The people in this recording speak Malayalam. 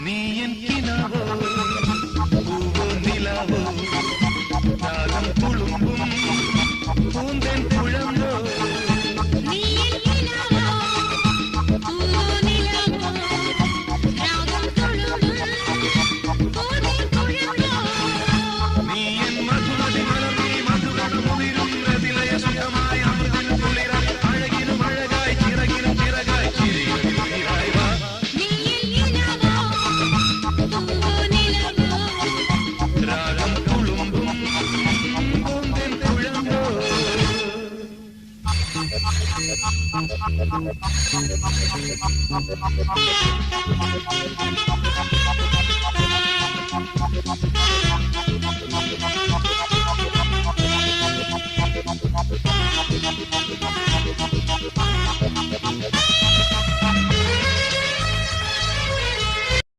നീ എൻ കിനാവോ പൂവോ നിലാവോ രാഗം തുളുമ്പും പൂന്തൻ കുഴമ്പോ നീ എൻ കിനാവോ പൂവോ നിലാവോ രാഗം തുളുമ്പും പൂന്തൻ കുഴമ്പോ നീ എൻ മധുമതി മലർത്തി മധുരമുതിരും രതിലയ സുഖമായ അമൃതൻ കുളിരായി അഴകിനും അഴകായി ചിറകിനും ചിറകായി ചിരിയും ഉയിരായി വാ നീ എൻ കിനാവോ പൂവോ നിലാവോ രാഗം തുളുമ്പും പൂന്തൻ കുഴമ്പോ Thank you.